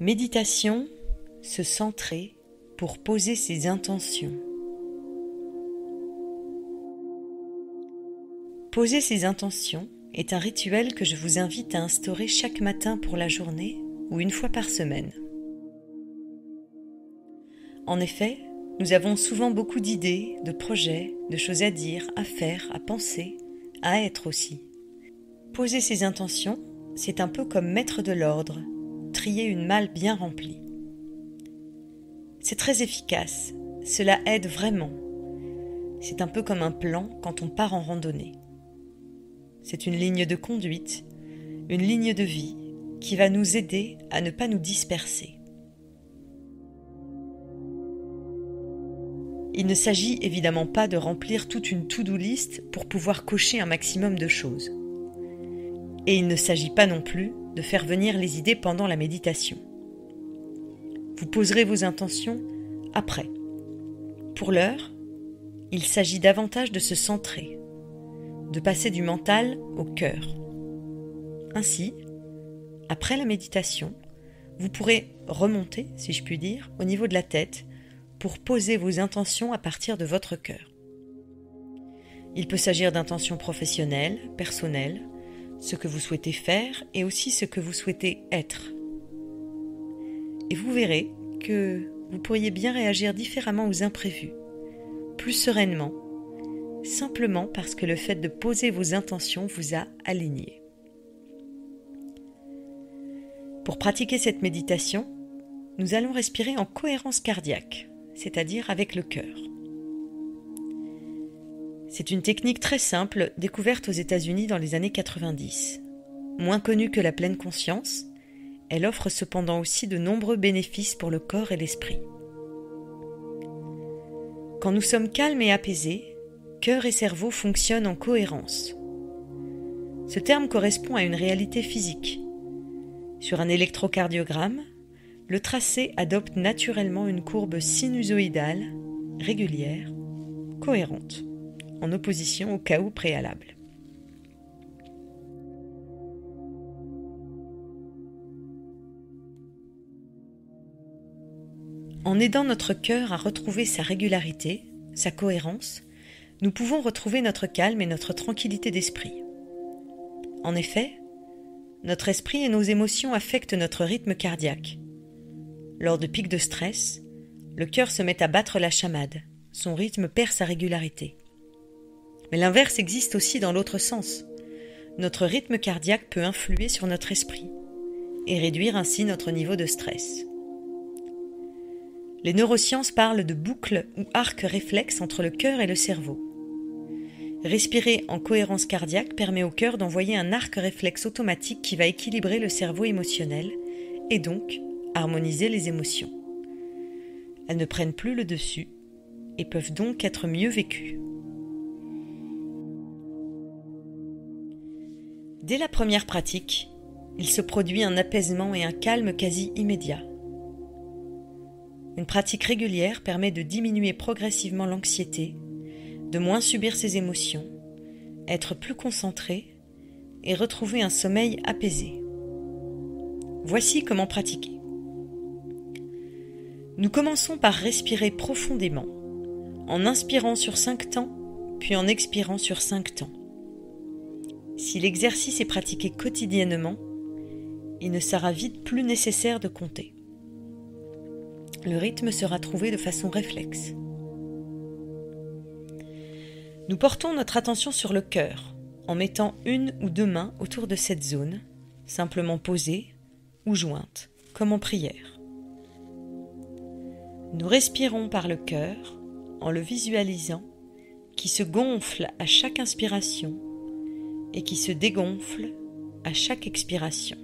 Méditation, se centrer pour poser ses intentions. Poser ses intentions est un rituel que je vous invite à instaurer chaque matin pour la journée ou une fois par semaine. En effet, nous avons souvent beaucoup d'idées, de projets, de choses à dire, à faire, à penser, à être aussi. Poser ses intentions, c'est un peu comme mettre de l'ordre, trier une malle bien remplie. C'est très efficace, cela aide vraiment. C'est un peu comme un plan quand on part en randonnée. C'est une ligne de conduite, une ligne de vie qui va nous aider à ne pas nous disperser. Il ne s'agit évidemment pas de remplir toute une to-do list pour pouvoir cocher un maximum de choses. Et il ne s'agit pas non plus de faire venir les idées pendant la méditation. Vous poserez vos intentions après. Pour l'heure, il s'agit davantage de se centrer, de passer du mental au cœur. Ainsi, après la méditation, vous pourrez remonter, si je puis dire, au niveau de la tête pour poser vos intentions à partir de votre cœur. Il peut s'agir d'intentions professionnelles, personnelles, ce que vous souhaitez faire et aussi ce que vous souhaitez être. Et vous verrez que vous pourriez bien réagir différemment aux imprévus, plus sereinement, simplement parce que le fait de poser vos intentions vous a aligné. Pour pratiquer cette méditation, nous allons respirer en cohérence cardiaque, c'est-à-dire avec le cœur. C'est une technique très simple découverte aux États-Unis dans les années 90. Moins connue que la pleine conscience, elle offre cependant aussi de nombreux bénéfices pour le corps et l'esprit. Quand nous sommes calmes et apaisés, cœur et cerveau fonctionnent en cohérence. Ce terme correspond à une réalité physique. Sur un électrocardiogramme, le tracé adopte naturellement une courbe sinusoïdale, régulière, cohérente, en opposition au chaos préalable. En aidant notre cœur à retrouver sa régularité, sa cohérence, nous pouvons retrouver notre calme et notre tranquillité d'esprit. En effet, notre esprit et nos émotions affectent notre rythme cardiaque. Lors de pics de stress, le cœur se met à battre la chamade, son rythme perd sa régularité. Mais l'inverse existe aussi dans l'autre sens. Notre rythme cardiaque peut influer sur notre esprit et réduire ainsi notre niveau de stress. Les neurosciences parlent de boucles ou arcs réflexes entre le cœur et le cerveau. Respirer en cohérence cardiaque permet au cœur d'envoyer un arc réflexe automatique qui va équilibrer le cerveau émotionnel et donc harmoniser les émotions. Elles ne prennent plus le dessus et peuvent donc être mieux vécues. Dès la première pratique, il se produit un apaisement et un calme quasi immédiat. Une pratique régulière permet de diminuer progressivement l'anxiété, de moins subir ses émotions, être plus concentré et retrouver un sommeil apaisé. Voici comment pratiquer. Nous commençons par respirer profondément, en inspirant sur 5 temps, puis en expirant sur 5 temps. Si l'exercice est pratiqué quotidiennement, il ne sera vite plus nécessaire de compter. Le rythme sera trouvé de façon réflexe. Nous portons notre attention sur le cœur, en mettant une ou deux mains autour de cette zone, simplement posées ou jointes, comme en prière. Nous respirons par le cœur, en le visualisant, qui se gonfle à chaque inspiration et qui se dégonfle à chaque expiration.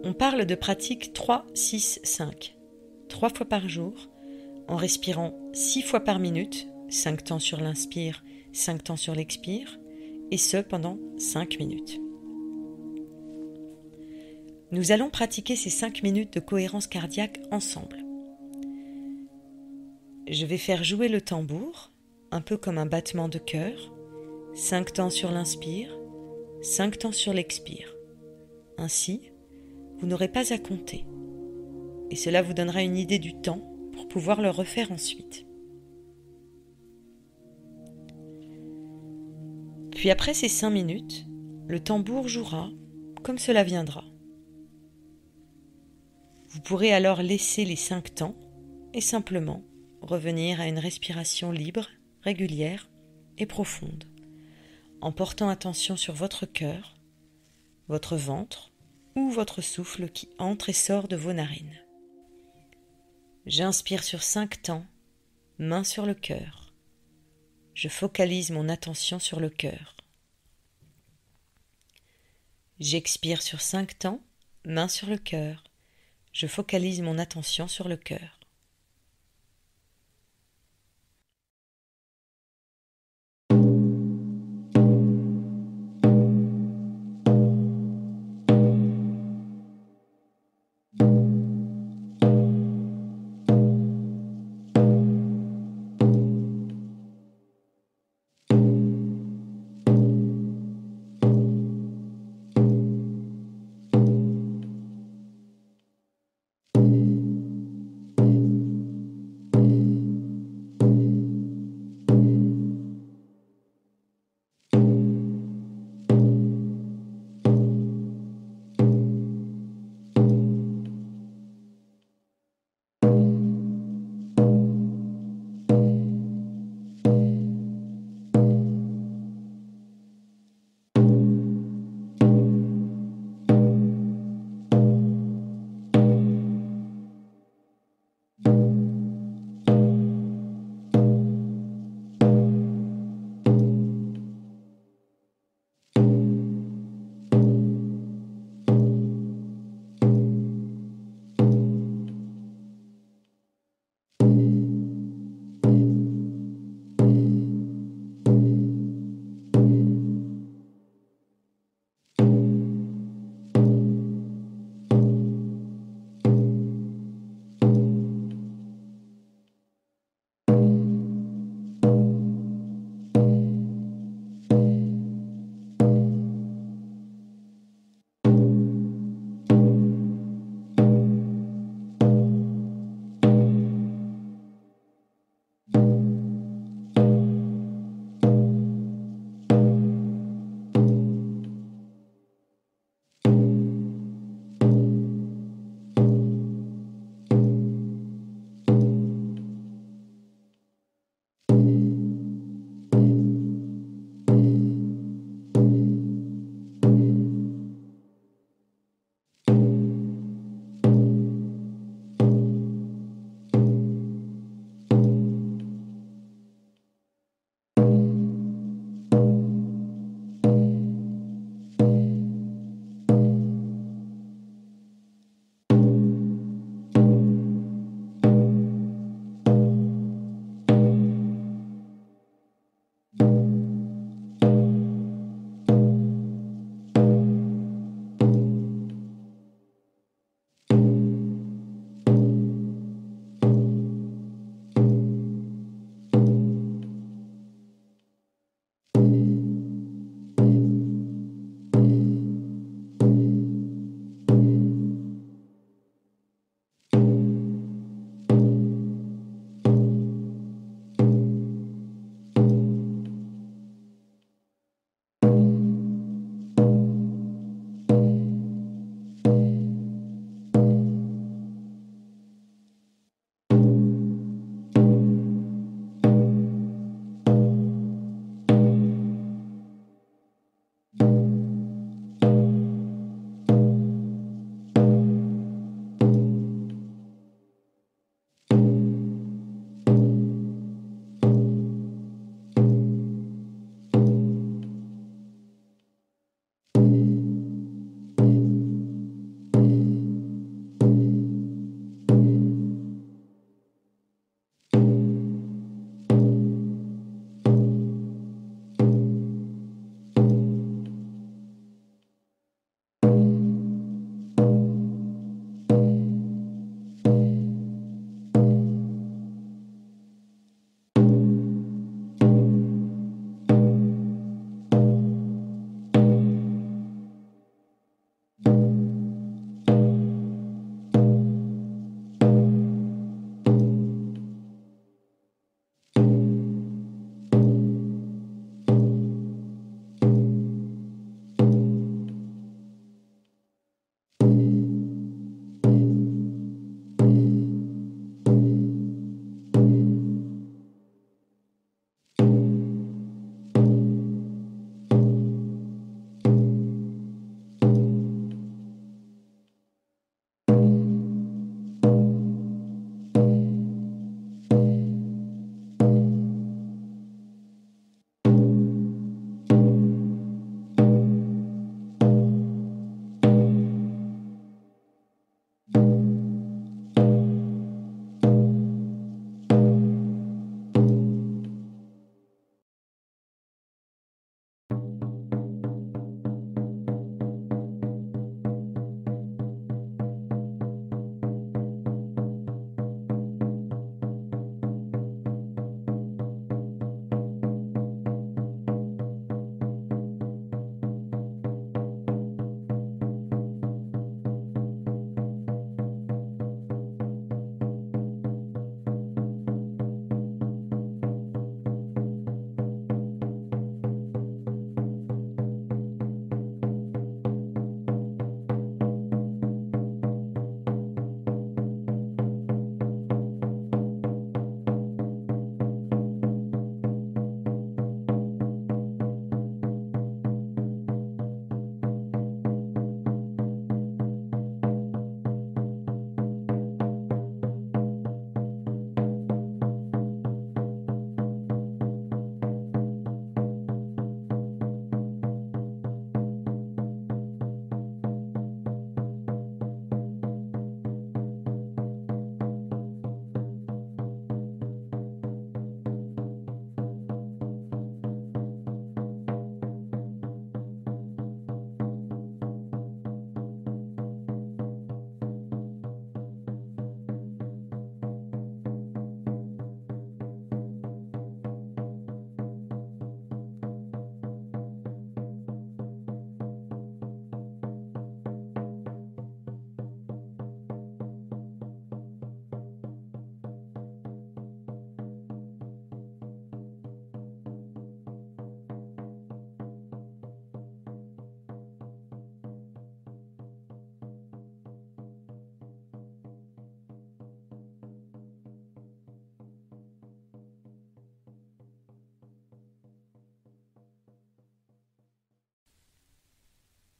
On parle de pratique 3-6-5, 3 fois par jour, en respirant 6 fois par minute, 5 temps sur l'inspire, 5 temps sur l'expire, et ce pendant 5 minutes. Nous allons pratiquer ces 5 minutes de cohérence cardiaque ensemble. Je vais faire jouer le tambour, un peu comme un battement de cœur, 5 temps sur l'inspire, 5 temps sur l'expire. Ainsi, vous n'aurez pas à compter. Et cela vous donnera une idée du temps pour pouvoir le refaire ensuite. Puis après ces 5 minutes, le tambour jouera comme cela viendra. Vous pourrez alors laisser les 5 temps et simplement revenir à une respiration libre, régulière et profonde, en portant attention sur votre cœur, votre ventre ou votre souffle qui entre et sort de vos narines. J'inspire sur 5 temps, main sur le cœur. Je focalise mon attention sur le cœur. J'expire sur 5 temps, main sur le cœur. Je focalise mon attention sur le cœur.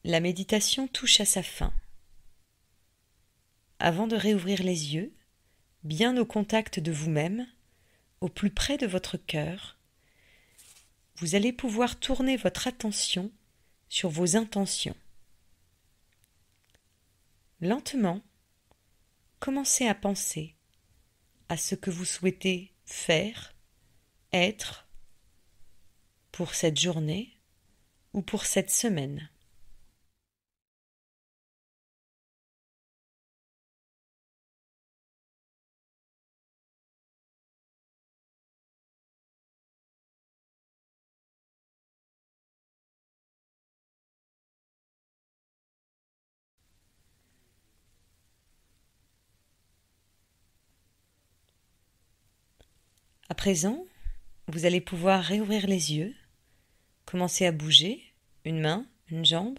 La méditation touche à sa fin. Avant de réouvrir les yeux, bien au contact de vous-même, au plus près de votre cœur, vous allez pouvoir tourner votre attention sur vos intentions. Lentement, commencez à penser à ce que vous souhaitez faire, être, pour cette journée ou pour cette semaine. À présent, vous allez pouvoir réouvrir les yeux, commencer à bouger, une main, une jambe,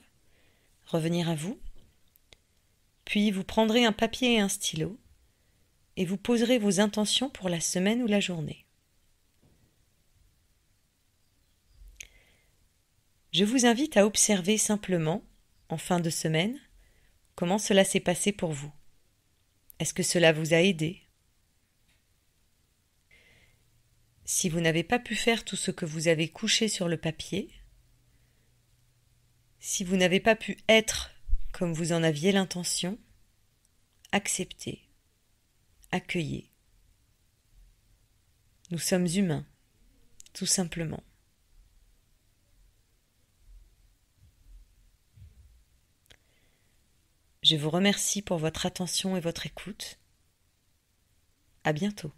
revenir à vous. Puis vous prendrez un papier et un stylo et vous poserez vos intentions pour la semaine ou la journée. Je vous invite à observer simplement, en fin de semaine, comment cela s'est passé pour vous. Est-ce que cela vous a aidé ? Si vous n'avez pas pu faire tout ce que vous avez couché sur le papier, si vous n'avez pas pu être comme vous en aviez l'intention, acceptez, accueillez. Nous sommes humains, tout simplement. Je vous remercie pour votre attention et votre écoute. À bientôt.